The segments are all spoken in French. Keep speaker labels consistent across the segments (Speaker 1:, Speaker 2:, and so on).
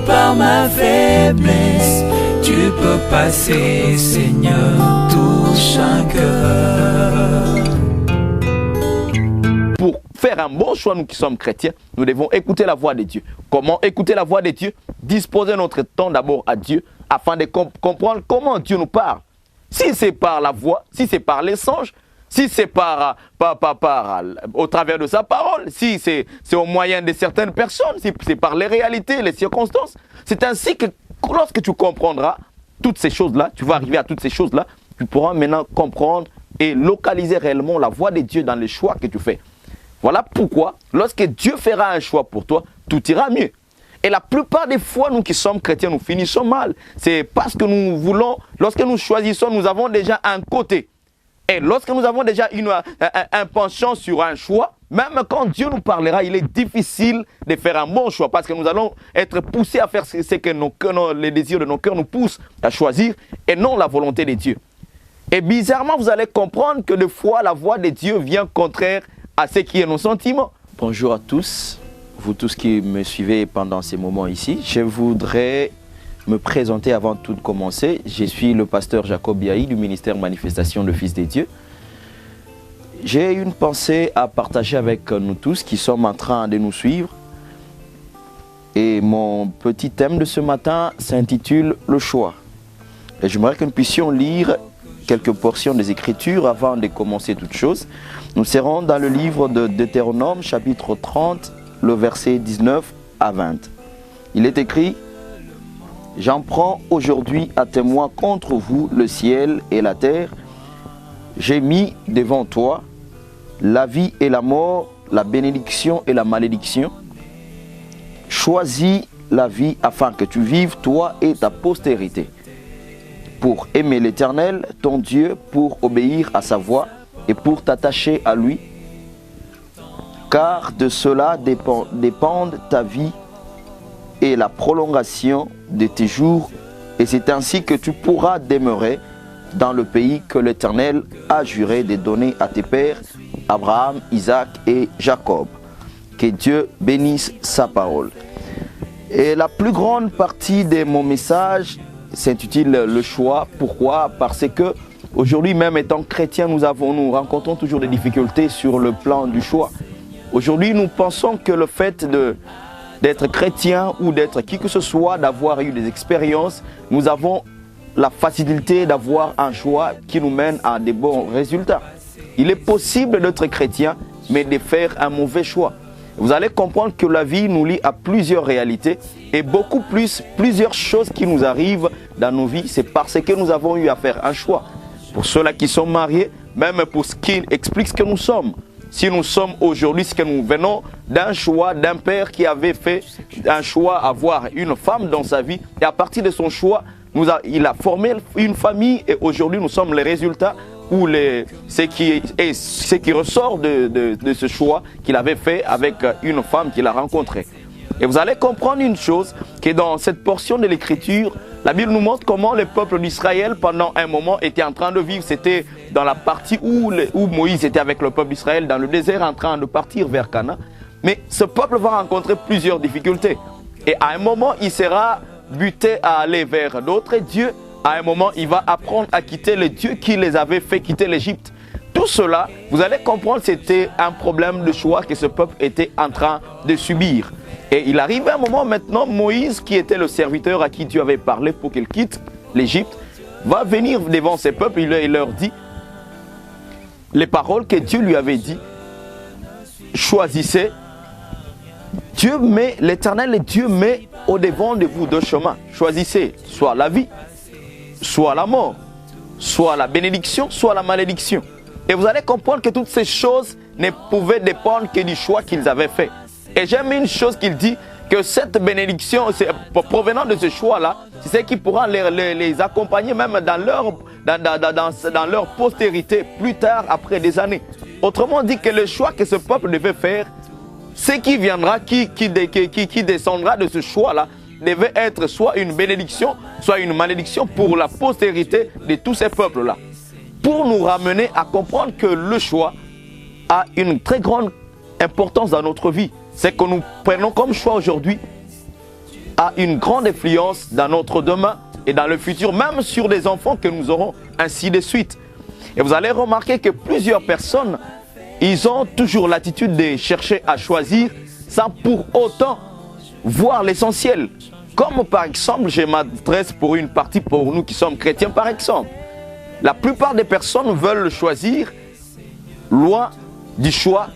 Speaker 1: par ma faiblesse, tu peux passer, Seigneur, touche un cœur.
Speaker 2: Pour faire un bon choix, nous qui sommes chrétiens, nous devons écouter la voix de Dieu. Comment écouter la voix de Dieu? Disposer notre temps d'abord à Dieu, afin de comprendre comment Dieu nous parle. Si c'est par la voix, si c'est par les songes, si c'est au travers de sa parole, si c'est au moyen de certaines personnes, si c'est par les réalités, les circonstances. C'est ainsi que lorsque tu comprendras toutes ces choses-là, tu vas arriver à toutes ces choses-là, tu pourras maintenant comprendre et localiser réellement la voix de Dieu dans les choix que tu fais. Voilà pourquoi, lorsque Dieu fera un choix pour toi, tout ira mieux. Et la plupart des fois, nous qui sommes chrétiens, nous finissons mal. C'est parce que nous voulons, lorsque nous choisissons, nous avons déjà un côté. Et lorsque nous avons déjà un penchant sur un choix, même quand Dieu nous parlera, il est difficile de faire un bon choix parce que nous allons être poussés à faire ce que les désirs de nos cœurs nous poussent à choisir et non la volonté de Dieu. Et bizarrement, vous allez comprendre que des fois, la voix de Dieu vient contraire à ce qui est nos sentiments. Bonjour à tous, vous tous qui me suivez pendant ces moments ici. Je voudrais me présenter avant tout de commencer. Je suis le pasteur Jacob Yahi du ministère Manifestation de Fils des Dieux. J'ai une pensée à partager avec nous tous qui sommes en train de nous suivre. Et mon petit thème de ce matin s'intitule « Le choix ». Et j'aimerais que nous puissions lire quelques portions des Écritures avant de commencer toute chose. Nous serons dans le livre de Deutéronome, chapitre 30, le verset 19 à 20. Il est écrit: j'en prends aujourd'hui à témoin contre vous le ciel et la terre. J'ai mis devant toi la vie et la mort, la bénédiction et la malédiction. Choisis la vie afin que tu vives, toi et ta postérité, pour aimer l'Éternel, ton Dieu, pour obéir à sa voix et pour t'attacher à lui. Car de cela dépendent ta vie et la prolongation de tes jours, et c'est ainsi que tu pourras demeurer dans le pays que l'Éternel a juré de donner à tes pères, Abraham, Isaac et Jacob. Que Dieu bénisse sa parole. Et la plus grande partie de mon message s'intitule le choix. Pourquoi? Parce que aujourd'hui, même étant chrétiens, nous rencontrons toujours des difficultés sur le plan du choix. Aujourd'hui, nous pensons que le fait d'être chrétien ou d'être qui que ce soit, d'avoir eu des expériences, nous avons la facilité d'avoir un choix qui nous mène à des bons résultats. Il est possible d'être chrétien, mais de faire un mauvais choix. Vous allez comprendre que la vie nous lie à plusieurs réalités et beaucoup plus, plusieurs choses qui nous arrivent dans nos vies, c'est parce que nous avons eu à faire un choix. Pour ceux-là qui sont mariés, même pour ce qui explique ce que nous sommes. Si nous sommes aujourd'hui, ce que nous venons d'un choix d'un père qui avait fait un choix d'avoir une femme dans sa vie. Et à partir de son choix, il a formé une famille et aujourd'hui nous sommes les résultats ou ce qui ressort de ce choix qu'il avait fait avec une femme qu'il a rencontrée. Et vous allez comprendre une chose, que dans cette portion de l'Écriture, la Bible nous montre comment le peuple d'Israël, pendant un moment, était en train de vivre. C'était dans la partie où Moïse était avec le peuple d'Israël dans le désert en train de partir vers Canaan. Mais ce peuple va rencontrer plusieurs difficultés. Et à un moment, il sera buté à aller vers d'autres dieux. À un moment, il va apprendre à quitter les dieux qui les avaient fait quitter l'Égypte. Tout cela, vous allez comprendre, c'était un problème de choix que ce peuple était en train de subir. Et il arrive un moment maintenant, Moïse, qui était le serviteur à qui Dieu avait parlé pour qu'il quitte l'Égypte, va venir devant ces peuples, il leur dit les paroles que Dieu lui avait dit. Choisissez. L'Éternel, Dieu met au devant de vous deux chemins. Choisissez soit la vie, soit la mort, soit la bénédiction, soit la malédiction. Et vous allez comprendre que toutes ces choses ne pouvaient dépendre que du choix qu'ils avaient fait. Et j'aime une chose qu'il dit, que cette bénédiction, provenant de ce choix-là, c'est ce qui pourra les accompagner même dans leur postérité, plus tard, après des années. Autrement dit que le choix que ce peuple devait faire, ce qui viendra, qui descendra de ce choix-là, devait être soit une bénédiction, soit une malédiction pour la postérité de tous ces peuples-là. Pour nous ramener à comprendre que le choix a une très grande importance dans notre vie. C'est que nous prenons comme choix aujourd'hui a une grande influence dans notre demain et dans le futur, même sur les enfants que nous aurons, ainsi de suite. Et vous allez remarquer que plusieurs personnes, ils ont toujours l'attitude de chercher à choisir sans pour autant voir l'essentiel. Comme par exemple, je m'adresse pour une partie pour nous qui sommes chrétiens par exemple. La plupart des personnes veulent choisir loin du choix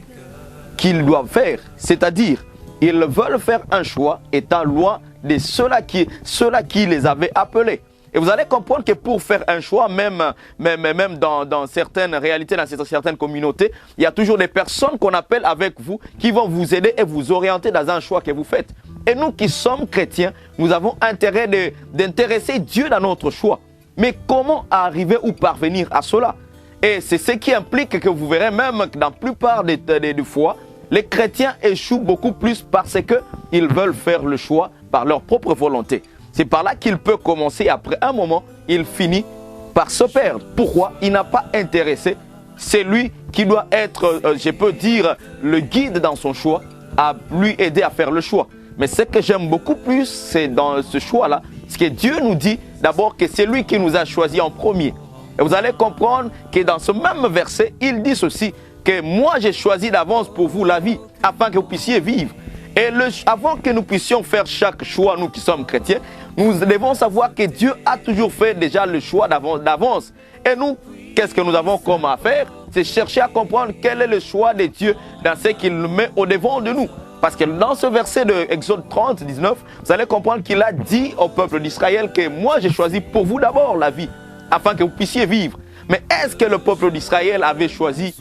Speaker 2: qu'ils doivent faire. C'est-à-dire, ils veulent faire un choix étant loin de ceux-là qui les avaient appelés. Et vous allez comprendre que pour faire un choix, même dans certaines réalités, dans certaines communautés, il y a toujours des personnes qu'on appelle avec vous qui vont vous aider et vous orienter dans un choix que vous faites. Et nous qui sommes chrétiens, nous avons intérêt d'intéresser Dieu dans notre choix. Mais comment arriver ou parvenir à cela? Et c'est ce qui implique que vous verrez même que dans la plupart des fois, les chrétiens échouent beaucoup plus parce qu'ils veulent faire le choix par leur propre volonté. C'est par là qu'il peut commencer. Après un moment, il finit par se perdre. Pourquoi? Il n'a pas intéressé celui qui doit être, je peux dire, le guide dans son choix, à lui aider à faire le choix. Mais ce que j'aime beaucoup plus, c'est dans ce choix-là, ce que Dieu nous dit d'abord que c'est lui qui nous a choisi en premier. Et vous allez comprendre que dans ce même verset, il dit ceci, que moi j'ai choisi d'avance pour vous la vie, afin que vous puissiez vivre. Et avant que nous puissions faire chaque choix, nous qui sommes chrétiens, nous devons savoir que Dieu a toujours fait déjà le choix d'avance. Et nous, qu'est-ce que nous avons comme à faire? C'est chercher à comprendre quel est le choix de Dieu dans ce qu'il met au devant de nous. Parce que dans ce verset de Exode 30, 19, vous allez comprendre qu'il a dit au peuple d'Israël que moi j'ai choisi pour vous d'abord la vie, afin que vous puissiez vivre. Mais est-ce que le peuple d'Israël avait choisi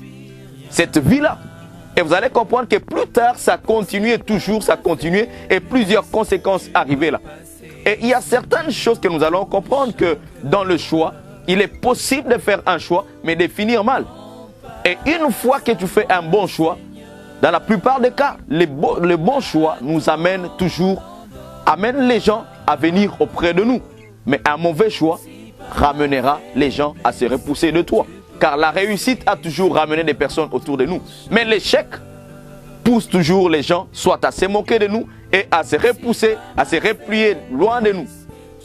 Speaker 2: cette vie-là? Et vous allez comprendre que plus tard, ça continuait toujours, et plusieurs conséquences arrivaient là. Et il y a certaines choses que nous allons comprendre que dans le choix, il est possible de faire un choix, mais de finir mal. Et une fois que tu fais un bon choix, dans la plupart des cas, le bon choix nous amène les gens à venir auprès de nous. Mais un mauvais choix ramènera les gens à se repousser de toi. Car la réussite a toujours ramené des personnes autour de nous. Mais l'échec pousse toujours les gens soit à se moquer de nous et à se repousser, à se replier loin de nous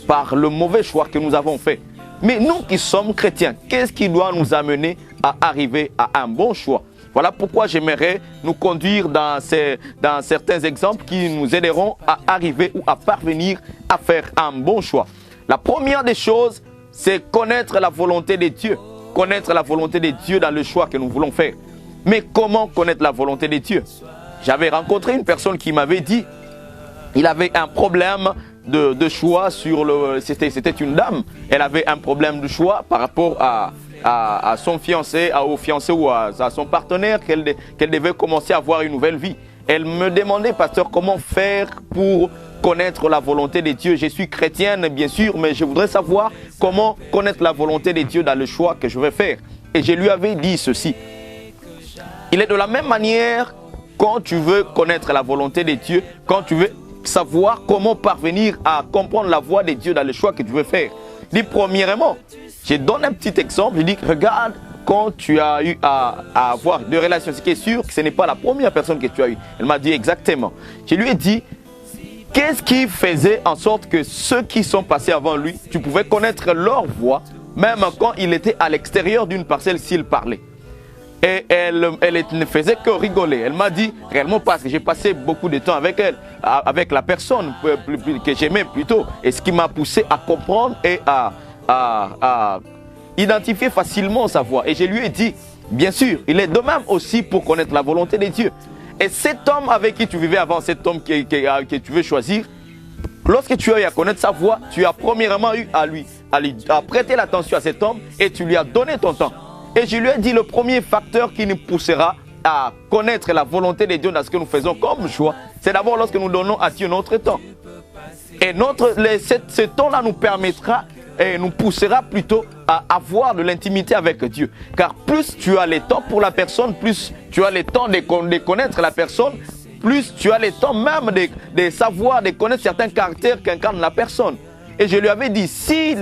Speaker 2: par le mauvais choix que nous avons fait. Mais nous qui sommes chrétiens, qu'est-ce qui doit nous amener à arriver à un bon choix? Voilà pourquoi j'aimerais nous conduire dans certains exemples qui nous aideront à arriver ou à parvenir à faire un bon choix. La première des choses, c'est connaître la volonté de Dieu. Connaître la volonté de Dieu dans le choix que nous voulons faire. Mais comment connaître la volonté de Dieu? J'avais rencontré une personne qui m'avait dit, il avait un problème de choix sur le... C'était une dame. Elle avait un problème de choix par rapport à son fiancé, au fiancé ou à son partenaire, qu'elle devait commencer à avoir une nouvelle vie. Elle me demandait, pasteur, comment faire pour connaître la volonté de Dieu. Je suis chrétienne, bien sûr, mais je voudrais savoir comment connaître la volonté de Dieu dans le choix que je vais faire. Et je lui avais dit ceci. Il est de la même manière quand tu veux connaître la volonté de Dieu, quand tu veux savoir comment parvenir à comprendre la voie de Dieu dans le choix que tu veux faire. Je dis premièrement, je donne un petit exemple, je dis regarde quand tu as eu à avoir des relations, ce qui est sûr que ce n'est pas la première personne que tu as eu. Elle m'a dit exactement. Je lui ai dit, qu'est-ce qui faisait en sorte que ceux qui sont passés avant lui, tu pouvais connaître leur voix, même quand il était à l'extérieur d'une parcelle s'il parlait. Et elle ne faisait que rigoler. Elle m'a dit, réellement parce que j'ai passé beaucoup de temps avec elle, avec la personne que j'aimais plutôt. Et ce qui m'a poussé à comprendre et à identifier facilement sa voix. Et je lui ai dit, bien sûr, il est de même aussi pour connaître la volonté de Dieu. Et cet homme avec qui tu vivais avant, cet homme que tu veux choisir, lorsque tu as eu à connaître sa voix, tu as premièrement eu à prêter l'attention à cet homme et tu lui as donné ton temps. Et je lui ai dit, le premier facteur qui nous poussera à connaître la volonté de Dieu dans ce que nous faisons comme choix, c'est d'abord lorsque nous donnons à Dieu notre temps. Et ce temps-là nous permettra et nous poussera plutôt à avoir de l'intimité avec Dieu. Car plus tu as le temps pour la personne, plus tu as le temps de connaître la personne, plus tu as le temps même de savoir, de connaître certains caractères qu'incarne la personne. Et je lui avais dit, si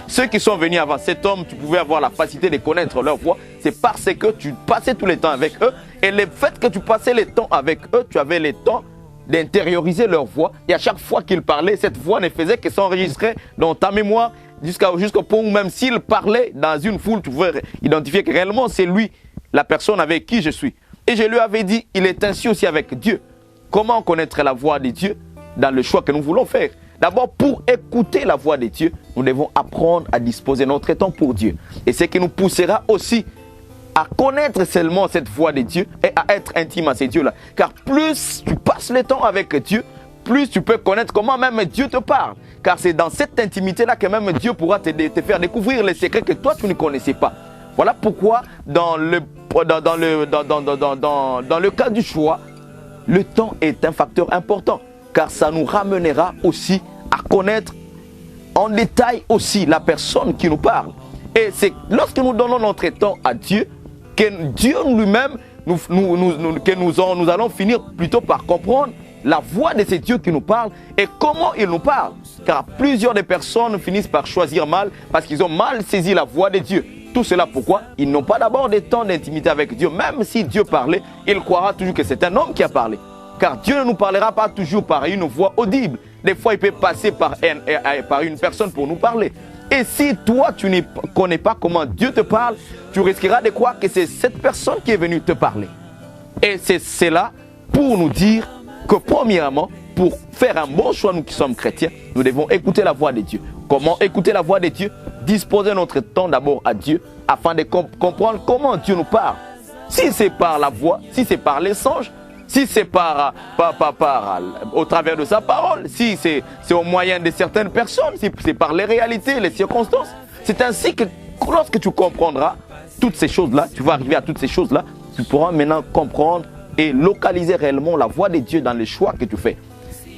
Speaker 2: ceux qui sont venus avant cet homme, tu pouvais avoir la facilité de connaître leur voix, c'est parce que tu passais tout le temps avec eux. Et le fait que tu passais le temps avec eux, tu avais le temps d'intérioriser leur voix. Et à chaque fois qu'il parlait, cette voix ne faisait que s'enregistrer dans ta mémoire jusqu'au point où même s'il parlait dans une foule, tu pouvais identifier que réellement c'est lui, la personne avec qui je suis. Et je lui avais dit, il est ainsi aussi avec Dieu. Comment connaître la voix de Dieu dans le choix que nous voulons faire? D'abord, pour écouter la voix de Dieu, nous devons apprendre à disposer notre temps pour Dieu. Et ce qui nous poussera aussi à connaître seulement cette voix de Dieu et à être intime à ces dieux-là. Car plus tu passes le temps avec Dieu, plus tu peux connaître comment même Dieu te parle. Car c'est dans cette intimité-là que même Dieu pourra te faire découvrir les secrets que toi tu ne connaissais pas. Voilà pourquoi dans le cas du choix, le temps est un facteur important. Car ça nous ramènera aussi à connaître en détail aussi la personne qui nous parle. Et c'est lorsque nous donnons notre temps à Dieu, que Dieu lui-même, nous allons finir plutôt par comprendre la voix de ces dieux qui nous parlent et comment ils nous parlent. Car plusieurs des personnes finissent par choisir mal parce qu'ils ont mal saisi la voix de Dieu. Tout cela pourquoi ils n'ont pas d'abord des temps d'intimité avec Dieu. Même si Dieu parlait, il croira toujours que c'est un homme qui a parlé. Car Dieu ne nous parlera pas toujours par une voix audible. Des fois, il peut passer par une personne pour nous parler. Et si toi, tu ne connais pas comment Dieu te parle, tu risqueras de croire que c'est cette personne qui est venue te parler. Et c'est là pour nous dire que premièrement, pour faire un bon choix, nous qui sommes chrétiens, nous devons écouter la voix de Dieu. Comment écouter la voix de Dieu? Disposer notre temps d'abord à Dieu afin de comprendre comment Dieu nous parle. Si c'est par la voix, si c'est par les songes, si c'est au travers de sa parole, si c'est au moyen de certaines personnes, si c'est par les réalités, les circonstances. C'est ainsi que lorsque tu comprendras toutes ces choses-là, tu vas arriver à toutes ces choses-là, tu pourras maintenant comprendre et localiser réellement la voix de Dieu dans les choix que tu fais.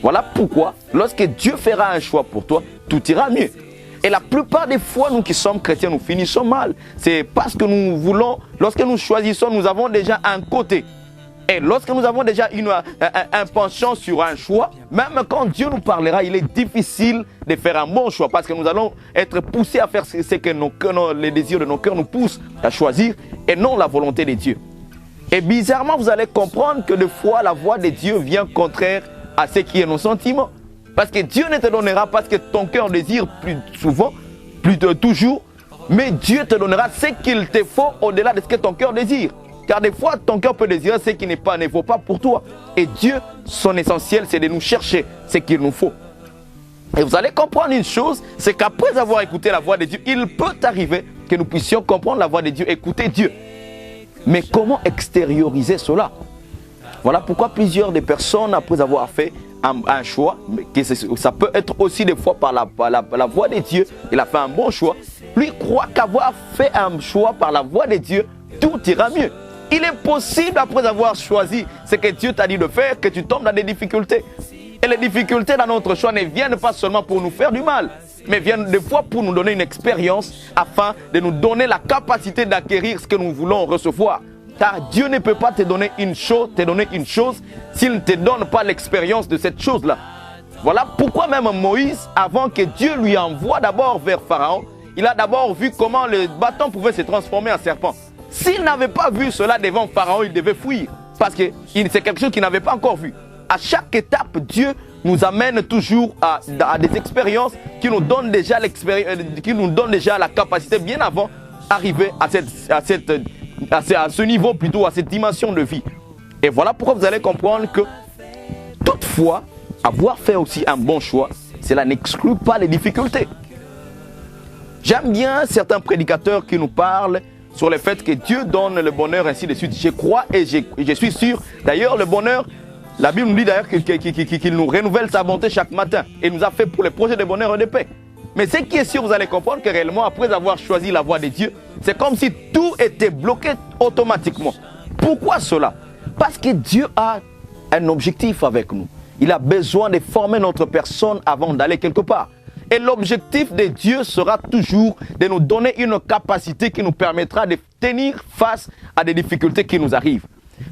Speaker 2: Voilà pourquoi, lorsque Dieu fera un choix pour toi, tout ira mieux. Et la plupart des fois, nous qui sommes chrétiens, nous finissons mal. C'est parce que nous voulons, lorsque nous choisissons, nous avons déjà un côté. Et lorsque nous avons déjà un penchant sur un choix, même quand Dieu nous parlera, il est difficile de faire un bon choix parce que nous allons être poussés à faire ce que les désirs de nos cœurs nous poussent à choisir et non la volonté de Dieu. Et bizarrement, vous allez comprendre que des fois, la voix de Dieu vient contraire à ce qui est nos sentiments. Parce que Dieu ne te donnera pas ce que ton cœur désire plus souvent, plus toujours, mais Dieu te donnera ce qu'il te faut au-delà de ce que ton cœur désire. Car des fois, ton cœur peut désirer ce qui ne vaut pas pour toi. Et Dieu, son essentiel, c'est de nous chercher ce qu'il nous faut. Et vous allez comprendre une chose, c'est qu'après avoir écouté la voix de Dieu, il peut arriver que nous puissions comprendre la voix de Dieu, écouter Dieu. Mais comment extérioriser cela? Voilà pourquoi plusieurs des personnes, après avoir fait un choix, ça peut être aussi des fois par la voix de Dieu, il a fait un bon choix, lui croit qu'avoir fait un choix par la voix de Dieu, tout ira mieux. Il est possible, après avoir choisi ce que Dieu t'a dit de faire, que tu tombes dans des difficultés. Et les difficultés dans notre choix ne viennent pas seulement pour nous faire du mal, mais viennent des fois pour nous donner une expérience afin de nous donner la capacité d'acquérir ce que nous voulons recevoir. Car Dieu ne peut pas te donner une chose s'il ne te donne pas l'expérience de cette chose-là. Voilà pourquoi même Moïse, avant que Dieu lui envoie d'abord vers Pharaon, il a d'abord vu comment le bâton pouvait se transformer en serpent. S'il n'avait pas vu cela devant Pharaon, il devait fuir. Parce que c'est quelque chose qu'il n'avait pas encore vu. À chaque étape, Dieu nous amène toujours à des expériences qui nous donnent déjà la capacité bien avant d'arriver à ce niveau, plutôt à cette dimension de vie. Et voilà pourquoi vous allez comprendre que toutefois, avoir fait aussi un bon choix, cela n'exclut pas les difficultés. J'aime bien certains prédicateurs qui nous parlent sur le fait que Dieu donne le bonheur, ainsi de suite. Je crois et je suis sûr. D'ailleurs, le bonheur, la Bible nous dit d'ailleurs qu'il nous renouvelle sa bonté chaque matin. Et nous a fait pour les projets de bonheur et de paix. Mais ce qui est sûr, vous allez comprendre que réellement, après avoir choisi la voie de Dieu, c'est comme si tout était bloqué automatiquement. Pourquoi cela? Parce que Dieu a un objectif avec nous. Il a besoin de former notre personne avant d'aller quelque part. Et l'objectif de Dieu sera toujours de nous donner une capacité qui nous permettra de tenir face à des difficultés qui nous arrivent.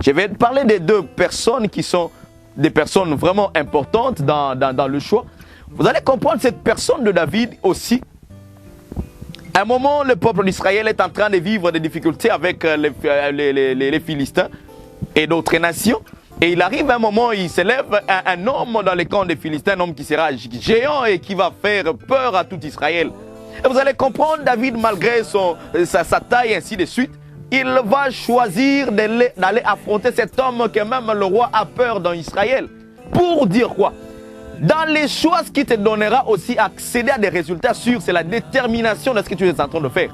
Speaker 2: Je vais parler de deux personnes qui sont des personnes vraiment importantes dans le choix. Vous allez comprendre cette personne de David aussi. À un moment, le peuple d'Israël est en train de vivre des difficultés avec les Philistins et d'autres nations. Et il arrive un moment, il s'élève un homme dans les camps des Philistins, un homme qui sera géant et qui va faire peur à tout Israël. Et vous allez comprendre, David, malgré sa taille et ainsi de suite, il va choisir d'aller affronter cet homme que même le roi a peur dans Israël. Pour dire quoi? Dans les choses qui te donnera aussi accéder à des résultats sûrs, c'est la détermination de ce que tu es en train de faire.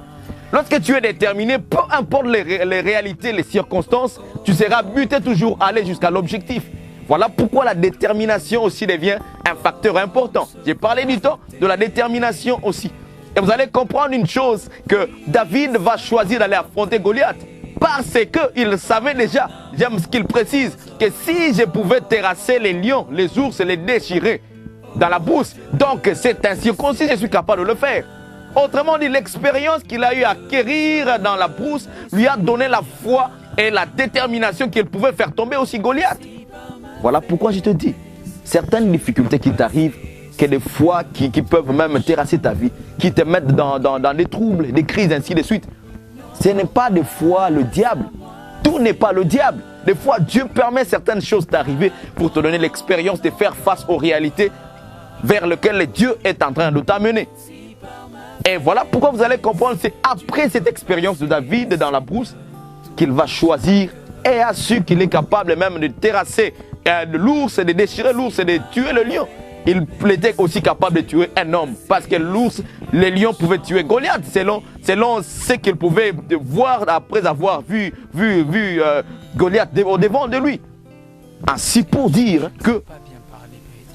Speaker 2: Lorsque tu es déterminé, peu importe les réalités, les circonstances, tu seras buté toujours à aller jusqu'à l'objectif. Voilà pourquoi la détermination aussi devient un facteur important. J'ai parlé du temps de la détermination aussi. Et vous allez comprendre une chose, que David va choisir d'aller affronter Goliath. Parce qu'il savait déjà, j'aime ce qu'il précise, que si je pouvais terrasser les lions, les ours et les déchirer dans la brousse, donc c'est incirconcis, je suis capable de le faire. Autrement dit, l'expérience qu'il a eu à acquérir dans la brousse lui a donné la foi et la détermination qu'il pouvait faire tomber aussi Goliath. Voilà pourquoi je te dis, certaines difficultés qui t'arrivent, que des fois qui peuvent même terrasser ta vie, qui te mettent dans des troubles, des crises, ainsi de suite. Ce n'est pas des fois le diable. Tout n'est pas le diable. Des fois, Dieu permet certaines choses d'arriver pour te donner l'expérience de faire face aux réalités vers lesquelles Dieu est en train de t'amener. Et voilà pourquoi vous allez comprendre, c'est après cette expérience de David dans la brousse qu'il va choisir et a su qu'il est capable même de terrasser l'ours, de déchirer l'ours et de tuer le lion. Il était aussi capable de tuer un homme parce que l'ours, les lions pouvaient tuer Goliath selon ce qu'il pouvait voir après avoir vu Goliath au devant de lui. Ainsi pour dire que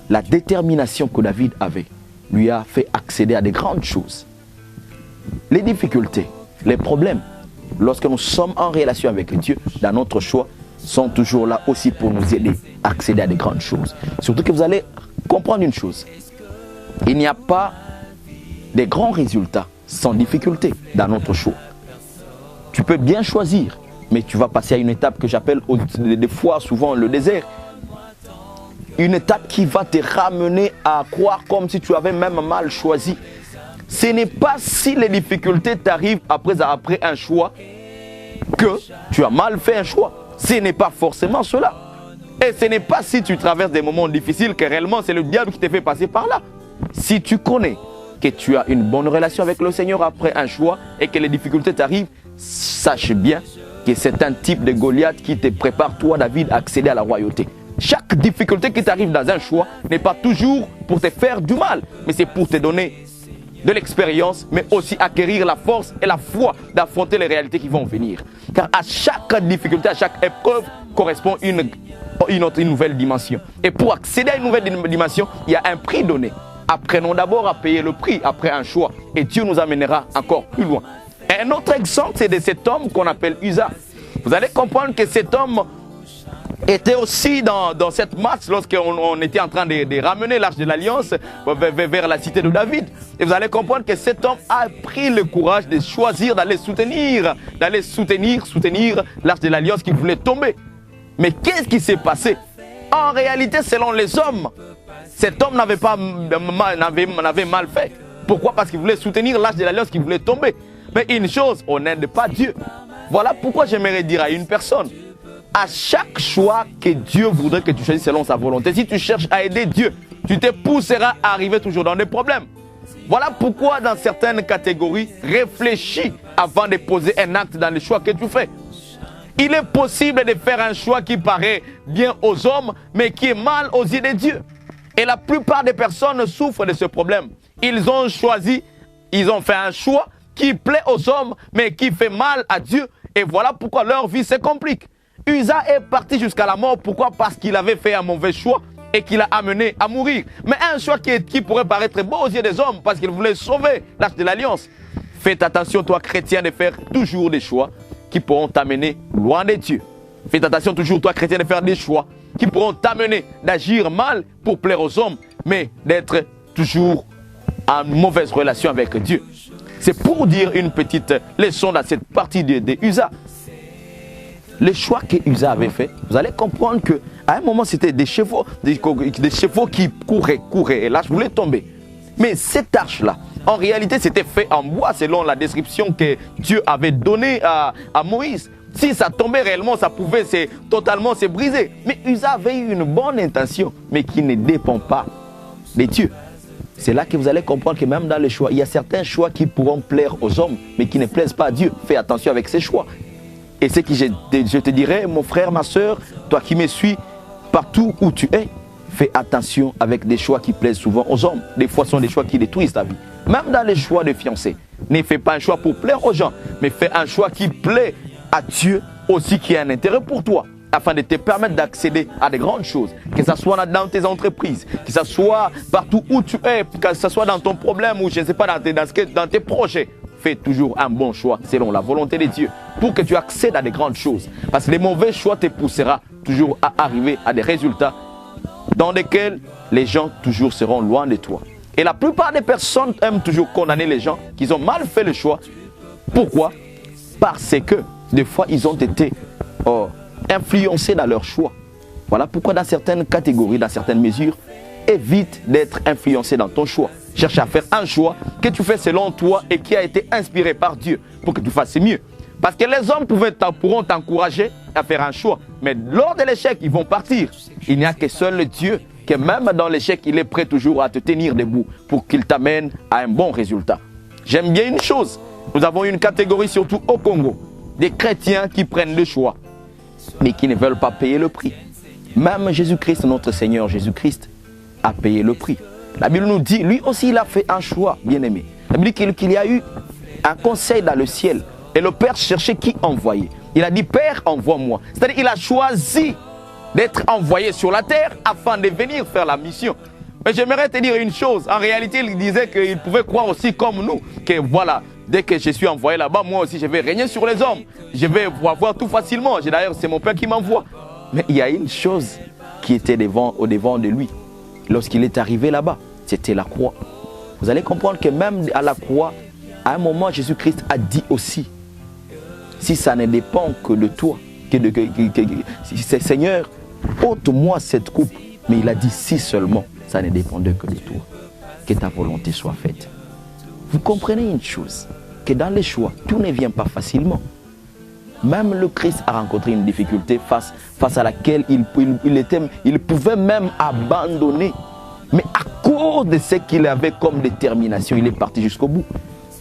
Speaker 2: la détermination que David avait lui a fait accéder à des grandes choses. Les difficultés, les problèmes, lorsque nous sommes en relation avec Dieu, dans notre choix, sont toujours là aussi pour nous aider à accéder à des grandes choses. Surtout que vous allez comprendre une chose. Il n'y a pas de grands résultats sans difficulté dans notre choix. Tu peux bien choisir, mais tu vas passer à une étape que j'appelle des fois souvent le désert. Une étape qui va te ramener à croire comme si tu avais même mal choisi. Ce n'est pas si les difficultés t'arrivent après un choix que tu as mal fait un choix. Ce n'est pas forcément cela. Et ce n'est pas si tu traverses des moments difficiles que réellement c'est le diable qui te fait passer par là. Si tu connais que tu as une bonne relation avec le Seigneur après un choix et que les difficultés t'arrivent, sache bien que c'est un type de Goliath qui te prépare, toi David, à accéder à la royauté. Chaque difficulté qui t'arrive dans un choix n'est pas toujours pour te faire du mal, mais c'est pour te donner de l'expérience, mais aussi acquérir la force et la foi d'affronter les réalités qui vont venir. Car à chaque difficulté, à chaque épreuve correspond une nouvelle dimension. Et pour accéder à une nouvelle dimension, il y a un prix donné. Apprenons d'abord à payer le prix après un choix. Et Dieu nous amènera encore plus loin. Et un autre exemple, c'est de cet homme qu'on appelle Uza. Vous allez comprendre que cet homme était aussi dans cette marche lorsqu'on était en train de ramener l'arche de l'Alliance vers la cité de David. Et vous allez comprendre que cet homme a pris le courage de choisir d'aller soutenir l'arche de l'Alliance qui voulait tomber. Mais qu'est-ce qui s'est passé? En réalité, selon les hommes, cet homme n'avait mal fait. Pourquoi? Parce qu'il voulait soutenir l'arche de l'Alliance qui voulait tomber. Mais une chose, on n'aide pas Dieu. Voilà pourquoi j'aimerais dire à une personne, à chaque choix que Dieu voudrait que tu choisisses selon sa volonté, si tu cherches à aider Dieu, tu te pousseras à arriver toujours dans des problèmes. Voilà pourquoi dans certaines catégories, réfléchis avant de poser un acte dans les choix que tu fais. Il est possible de faire un choix qui paraît bien aux hommes, mais qui est mal aux yeux de Dieu. Et la plupart des personnes souffrent de ce problème. Ils ont fait un choix qui plaît aux hommes, mais qui fait mal à Dieu. Et voilà pourquoi leur vie se complique. Uza est parti jusqu'à la mort. Pourquoi? Parce qu'il avait fait un mauvais choix et qu'il a amené à mourir. Mais un choix qui pourrait paraître beau aux yeux des hommes parce qu'il voulait sauver l'arche de l'Alliance. Faites attention, toi chrétien, de faire toujours des choix qui pourront t'amener loin de Dieu. Faites attention toujours, toi chrétien, de faire des choix qui pourront t'amener d'agir mal pour plaire aux hommes, mais d'être toujours en mauvaise relation avec Dieu. C'est pour dire une petite leçon dans cette partie de Uza. Les choix que Uza avait fait, vous allez comprendre qu'à un moment, c'était des chevaux qui couraient, et l'arche voulait tomber. Mais cette arche-là, en réalité, c'était fait en bois selon la description que Dieu avait donnée à Moïse. Si ça tombait réellement, ça pouvait totalement se briser. Mais ils avaient eu une bonne intention, mais qui ne dépend pas de Dieu. C'est là que vous allez comprendre que même dans les choix, il y a certains choix qui pourront plaire aux hommes, mais qui ne plaisent pas à Dieu. Fais attention avec ces choix. Et ce que je te dirais, mon frère, ma soeur, toi qui me suis, partout où tu es, fais attention avec des choix qui plaisent souvent aux hommes. Des fois, ce sont des choix qui détruisent ta vie. Même dans les choix de fiancés, ne fais pas un choix pour plaire aux gens, mais fais un choix qui plaît à Dieu aussi, qui a un intérêt pour toi, afin de te permettre d'accéder à de grandes choses, que ce soit dans tes entreprises, que ce soit partout où tu es, que ce soit dans ton problème ou je ne sais pas, dans tes projets. Fais toujours un bon choix selon la volonté de Dieu pour que tu accèdes à de grandes choses. Parce que les mauvais choix te poussera toujours à arriver à des résultats dans lesquels les gens toujours seront loin de toi. Et la plupart des personnes aiment toujours condamner les gens qui ont mal fait le choix. Pourquoi? Parce que des fois ils ont été influencés dans leur choix. Voilà pourquoi dans certaines catégories, dans certaines mesures, évite d'être influencé dans ton choix. Cherche à faire un choix que tu fais selon toi et qui a été inspiré par Dieu pour que tu fasses mieux. Parce que les hommes pourront t'encourager à faire un choix, mais lors de l'échec, ils vont partir. Il n'y a que seul Dieu, que même dans l'échec, il est prêt toujours à te tenir debout pour qu'il t'amène à un bon résultat. J'aime bien une chose, nous avons une catégorie surtout au Congo, des chrétiens qui prennent le choix, mais qui ne veulent pas payer le prix. Même Jésus-Christ, notre Seigneur Jésus-Christ, a payé le prix. La Bible nous dit, lui aussi il a fait un choix, bien-aimé. La Bible dit qu'il y a eu un conseil dans le ciel et le Père cherchait qui envoyer. Il a dit, Père, envoie-moi. C'est-à-dire qu'il a choisi d'être envoyé sur la terre afin de venir faire la mission. Mais j'aimerais te dire une chose. En réalité, il disait qu'il pouvait croire aussi comme nous, que voilà, dès que je suis envoyé là-bas, moi aussi je vais régner sur les hommes. Je vais avoir tout facilement. D'ailleurs, c'est mon Père qui m'envoie. Mais il y a une chose qui était au devant de lui. Lorsqu'il est arrivé là-bas, c'était la croix. Vous allez comprendre que même à la croix, à un moment, Jésus-Christ a dit aussi, si ça ne dépend que de toi, Seigneur, ôte-moi cette coupe. Mais il a dit, si seulement ça ne dépendait que de toi, que ta volonté soit faite. Vous comprenez une chose, que dans les choix, tout ne vient pas facilement. Même le Christ a rencontré une difficulté face à laquelle il pouvait même abandonner. Mais à cause de ce qu'il avait comme détermination, il est parti jusqu'au bout.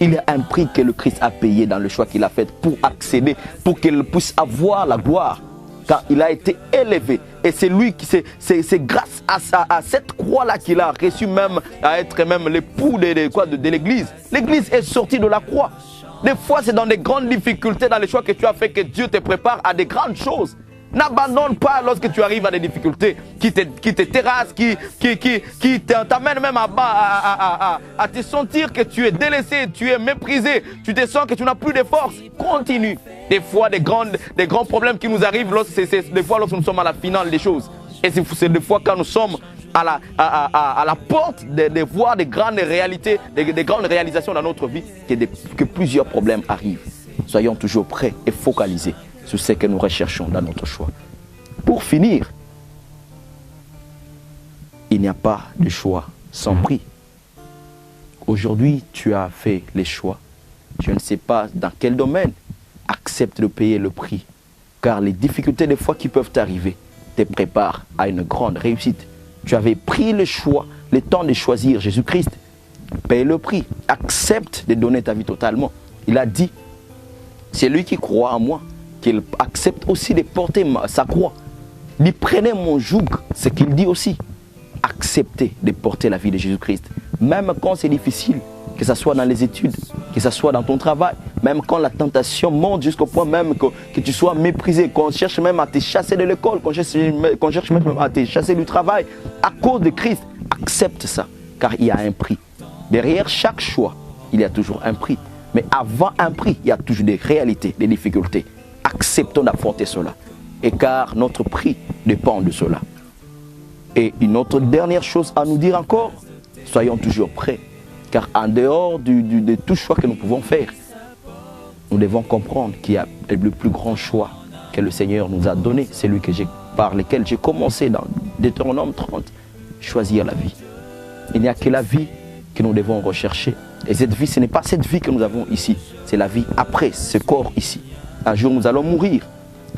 Speaker 2: Il y a un prix que le Christ a payé dans le choix qu'il a fait pour accéder, pour qu'il puisse avoir la gloire. Car il a été élevé. Et c'est lui qui, c'est grâce à cette croix-là qu'il a reçu même à être même l'époux de l'Église. L'Église est sortie de la croix. Des fois, c'est dans des grandes difficultés, dans les choix que tu as fait, que Dieu te prépare à des grandes choses. N'abandonne pas lorsque tu arrives à des difficultés qui te terrassent, qui t'amènent même à te sentir que tu es délaissé, tu es méprisé, tu te sens que tu n'as plus de force. Continue. Des fois, des grands problèmes qui nous arrivent, des fois lorsque nous sommes à la finale des choses. Et c'est des fois quand nous sommes à la porte de voir des grandes réalités, des grandes réalisations dans notre vie, que plusieurs problèmes arrivent. Soyons toujours prêts et focalisés sur ce que nous recherchons dans notre choix. Pour finir, il n'y a pas de choix sans prix. Aujourd'hui, tu as fait les choix. Je ne sais pas dans quel domaine. Accepte de payer le prix. Car les difficultés des fois qui peuvent t'arriver te préparent à une grande réussite. Tu avais pris le choix, le temps de choisir Jésus-Christ. Paye le prix. Accepte de donner ta vie totalement. Il a dit, c'est lui qui croit en moi, qu'il accepte aussi de porter sa croix. Il prenez mon joug, ce qu'il dit aussi. Acceptez de porter la vie de Jésus-Christ. Même quand c'est difficile, que ce soit dans les études, que ce soit dans ton travail, même quand la tentation monte jusqu'au point même que tu sois méprisé, qu'on cherche même à te chasser de l'école, qu'on cherche même à te chasser du travail, à cause de Christ, accepte ça, car il y a un prix. Derrière chaque choix, il y a toujours un prix. Mais avant un prix, il y a toujours des réalités, des difficultés. Acceptons d'affronter cela. Et car notre prix dépend de cela. Et une autre dernière chose à nous dire encore, soyons toujours prêts. Car en dehors de tout choix que nous pouvons faire, nous devons comprendre qu'il y a le plus grand choix que le Seigneur nous a donné, celui par lequel j'ai commencé dans Deutéronome 30, choisir la vie. Il n'y a que la vie que nous devons rechercher. Et cette vie, ce n'est pas cette vie que nous avons ici, c'est la vie après ce corps ici. Un jour, nous allons mourir.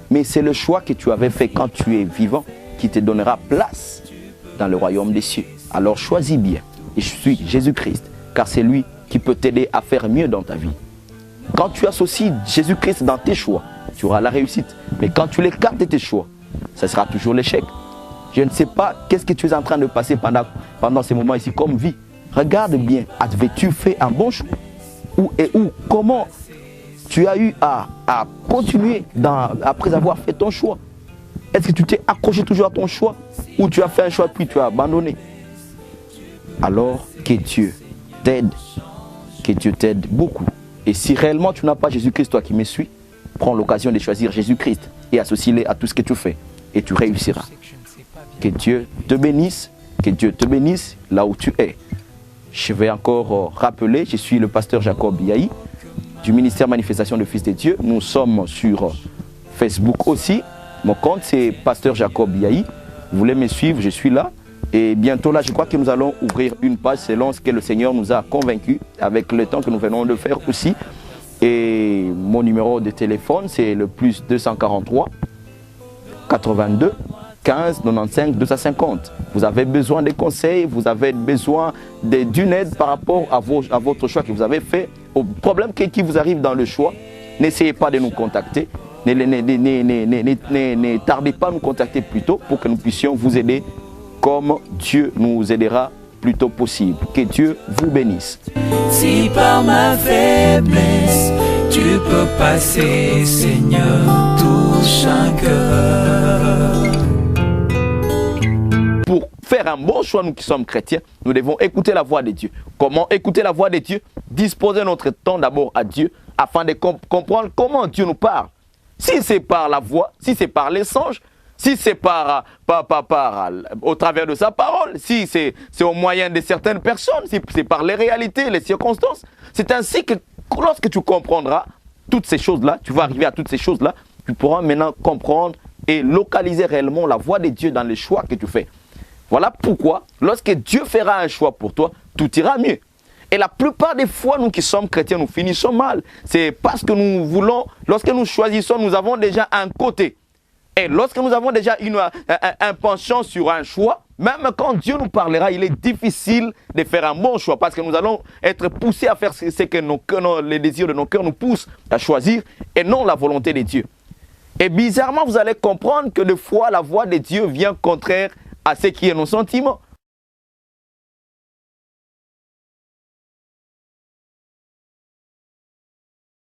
Speaker 2: Mais c'est le choix que tu avais fait quand tu es vivant qui te donnera place dans le royaume des cieux. Alors choisis bien. Et je suis Jésus-Christ, car c'est lui qui peut t'aider à faire mieux dans ta vie. Quand tu associes Jésus-Christ dans tes choix, tu auras la réussite. Mais quand tu l'écartes de tes choix, ça sera toujours l'échec. Je ne sais pas qu'est-ce que tu es en train de passer pendant ces moments ici comme vie. Regarde bien, avais-tu fait un bon choix? Comment tu as eu à continuer après avoir fait ton choix? Est-ce que tu t'es accroché toujours à ton choix ou tu as fait un choix puis tu as abandonné? Alors que Dieu t'aide beaucoup. Et si réellement tu n'as pas Jésus-Christ, toi qui me suis, prends l'occasion de choisir Jésus-Christ et associe-le à tout ce que tu fais et tu réussiras. Que Dieu te bénisse là où tu es. Je vais encore rappeler, je suis le pasteur Jacob Biaï du ministère Manifestation de Fils de Dieu. Nous sommes sur Facebook aussi. Mon compte c'est pasteur Jacob Biaï. Vous voulez me suivre, je suis là. Et bientôt là, je crois que nous allons ouvrir une page selon ce que le Seigneur nous a convaincus avec le temps que nous venons de faire aussi. Et mon numéro de téléphone, c'est le plus 243 82 15 95 250. Vous avez besoin de conseils, vous avez besoin d'une aide par rapport à votre choix que vous avez fait, au problème qui vous arrive dans le choix. N'essayez pas de nous contacter. Ne tardez pas à nous contacter plus tôt pour que nous puissions vous aider comme Dieu nous aidera plus tôt possible. Que Dieu vous bénisse.
Speaker 1: Si par ma faiblesse tu peux passer, Seigneur, touche un cœur.
Speaker 2: Pour faire un bon choix, nous qui sommes chrétiens, nous devons écouter la voix de Dieu. Comment écouter la voix de Dieu? Disposer notre temps d'abord à Dieu afin de comprendre comment Dieu nous parle. Si c'est par la voix, si c'est par les songes, si c'est au travers de sa parole, si c'est au moyen de certaines personnes, si c'est par les réalités, les circonstances. C'est ainsi que lorsque tu comprendras toutes ces choses-là, tu vas arriver à toutes ces choses-là, tu pourras maintenant comprendre et localiser réellement la voix de Dieu dans les choix que tu fais. Voilà pourquoi, lorsque Dieu fera un choix pour toi, tout ira mieux. Et la plupart des fois, nous qui sommes chrétiens, nous finissons mal. C'est parce que nous voulons, lorsque nous choisissons, nous avons déjà un côté. Et lorsque nous avons déjà un penchant sur un choix, même quand Dieu nous parlera, il est difficile de faire un bon choix parce que nous allons être poussés à faire ce que les désirs de nos cœurs nous poussent à choisir et non la volonté de Dieu. Et bizarrement, vous allez comprendre que des fois, la voix de Dieu vient contraire à ce qui est nos sentiments.